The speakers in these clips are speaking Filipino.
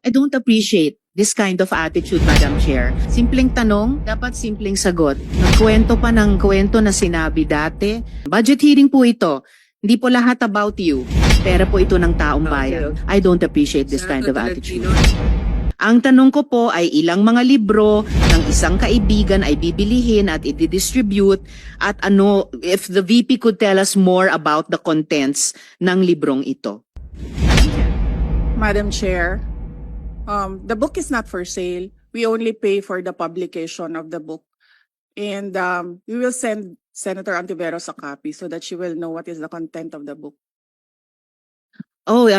I don't appreciate this kind of attitude, Madam Chair. Simpleng tanong, dapat simpleng sagot. Nagkwento pa ng kwento na sinabi dati. Budget hearing po ito. Hindi po lahat about you. Pera po ito ng taong bayan. I don't appreciate this kind of attitude. Ang tanong ko po ay ilang mga libro ng isang kaibigan ay bibilihin at i-distribute at ano, if the VP could tell us more about the contents ng librong ito. Madam Chair, the book is not for sale. We only pay for the publication of the book. And we will send Senator Antiveros a copy so that she will know what is the content of the book. Oh,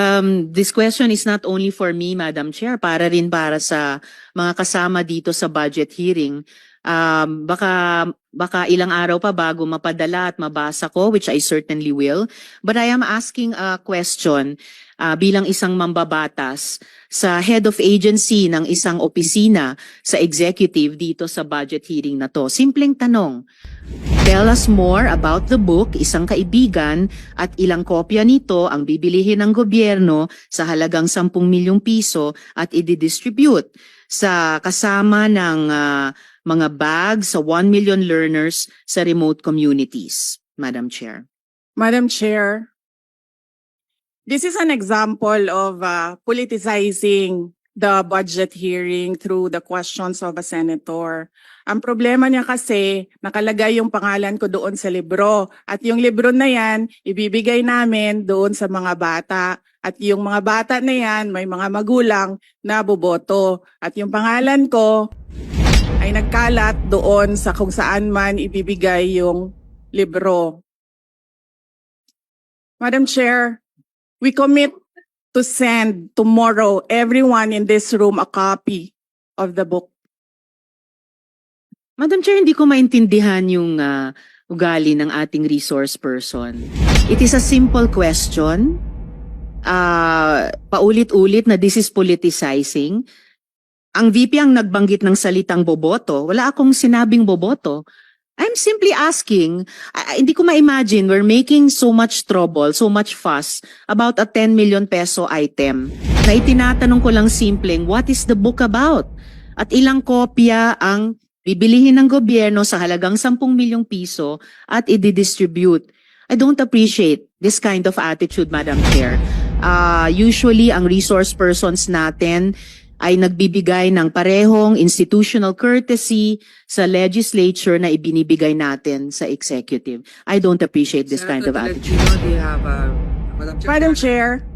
this question is not only for me, Madam Chair, para rin para sa mga kasama dito sa budget hearing. Baka ilang araw pa bago mapadala at mabasa ko, which I certainly will. But I am asking a question bilang isang mambabatas sa head of agency ng isang opisina sa executive dito sa budget hearing na to. Simpleng tanong. Tell us more about the book, isang kaibigan, at ilang kopya nito ang bibilihin ng gobyerno sa halagang 10 milyong piso at i-distribute sa kasama ng mga bags sa 1 million learners sa remote communities, Madam Chair. Madam Chair, this is an example of politicizing the budget hearing through the questions of a senator. Ang problema niya kasi, nakalagay yung pangalan ko doon sa libro. At yung libro na yan, ibibigay namin doon sa mga bata. At yung mga bata na yan, may mga magulang na boboto. At yung pangalan ko ay nagkalat doon sa kung saan man ibibigay yung libro. Madam Chair, we commit to send tomorrow everyone in this room a copy of the book. Madam Chair, hindi ko maintindihan yung ugali ng ating resource person. It is a simple question. Paulit-ulit na this is politicizing. Ang VP ang nagbanggit ng salitang boboto. Wala akong sinabing boboto. I'm simply asking, hindi ko ma-imagine we're making so much trouble, so much fuss about a 10 million peso item. Na itinatanong ko lang simpleng, what is the book about? At ilang kopya ang bibilihin ng gobyerno sa halagang 10 milyong piso at i-distribute. I don't appreciate this kind of attitude, Madam Chair. Usually, ang resource persons natin ay nagbibigay ng parehong institutional courtesy sa legislature na ibinibigay natin sa executive. I don't appreciate this kind of attitude. Do you have, Madam Chair.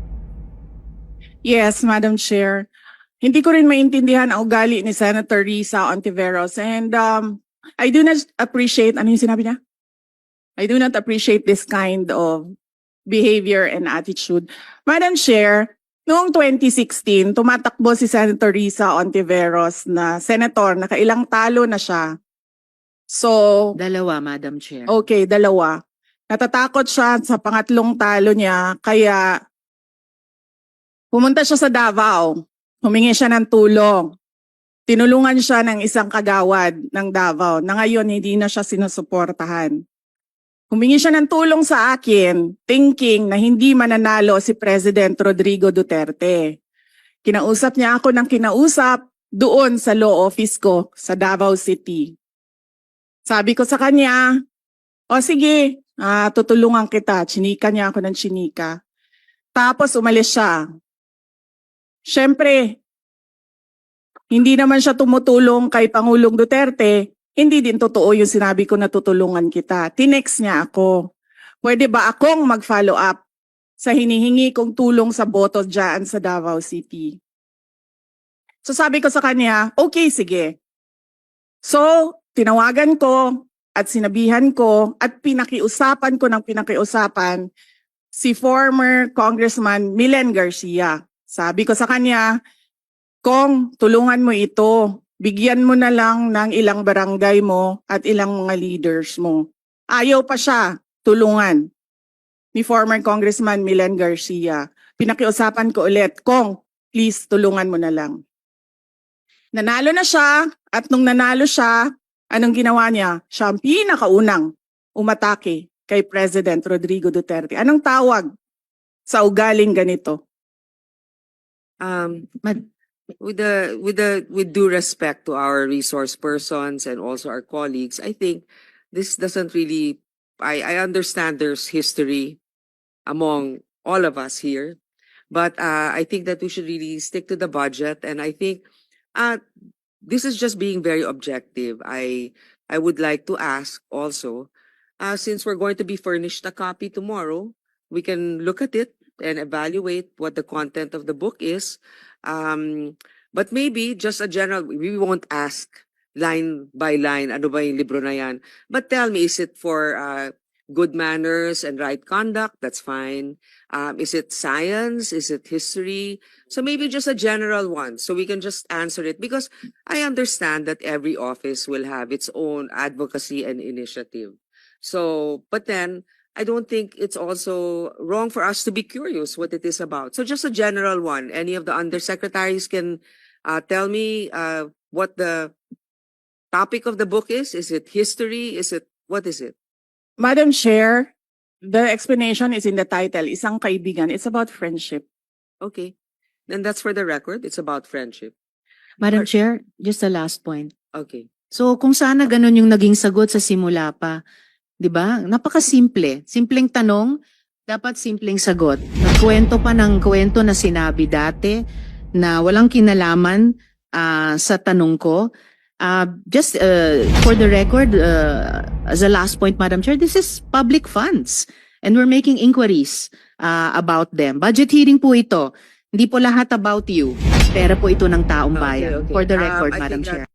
Yes, Madam Chair. Hindi ko rin maintindihan ang ugali ni Senator Risa Ontiveros. And I do not appreciate, ano yung sinabi niya? I do not appreciate this kind of behavior and attitude. Madam Chair, noong 2016, tumatakbo si Senator Risa Ontiveros na senator, nakailang talo na siya. So, Dalawa, Madam Chair. okay, dalawa. Natatakot siya sa pangatlong talo niya, kaya pumunta siya sa Davao. Humingi siya ng tulong. Tinulungan siya ng isang kagawad ng Davao na ngayon hindi na siya sinusuportahan. Humingi siya ng tulong sa akin, thinking na hindi mananalo si President Rodrigo Duterte. Kinausap niya ako ng kinausap doon sa law office ko sa Davao City. Sabi ko sa kanya, o sige, tutulungan kita. Chinika niya ako ng chinika. Tapos umalis siya. Siyempre, hindi naman siya tumutulong kay Pangulong Duterte. Hindi din totoo yung sinabi ko na tutulungan kita. Tinext niya ako. Pwede ba akong mag-follow up sa hinihingi kong tulong sa boto dyan sa Davao City? So sabi ko sa kanya, okay, sige. So, tinawagan ko at sinabihan ko at pinakiusapan ko ng pinakiusapan si former Congressman Milen Garcia. Sabi ko sa kanya, Kong, tulungan mo ito. Bigyan mo na lang ng ilang barangay mo at ilang mga leaders mo. Ayaw pa siya tulungan ni former Congressman Milen Garcia. Pinakiusapan ko ulit, Kong, please tulungan mo na lang. Nanalo na siya at nung nanalo siya, anong ginawa niya? Siya ang pinakaunang umatake kay President Rodrigo Duterte. Anong tawag sa ugaling ganito? with due respect to our resource persons and also our colleagues, I think this doesn't really. I understand there's history among all of us here, but I think that we should really stick to the budget, and I think this is just being very objective. I would like to ask also, since we're going to be furnished a copy tomorrow, we can look at it and evaluate what the content of the book is. But maybe just a general, we won't ask line by line, ano ba yung libro na yan? But tell me, is it for good manners and right conduct? That's fine. Is it science? Is it history? So maybe just a general one, so we can just answer it. Because I understand that every office will have its own advocacy and initiative. So, but then, I don't think it's also wrong for us to be curious what it is about. So just a general one. Any of the undersecretaries can tell me what the topic of the book is? Is it history? What is it? Madam Chair, the explanation is in the title, Isang Kaibigan. It's about friendship. Okay. Then that's for the record. It's about friendship. Madam Chair, just a last point. Okay. So kung sana ganun yung naging sagot sa simula pa, 'di ba? Napakasimple. Simpleng tanong, dapat simpleng sagot. Nagkwento pa ng kwento na sinabi dati na walang kinalaman sa tanong ko. Just for the record, as a last point, Madam Chair, this is public funds and we're making inquiries about them. Budget hearing po ito. Hindi po lahat about you. Pera po ito ng taong bayan. Okay. For the record, I Madam think Chair.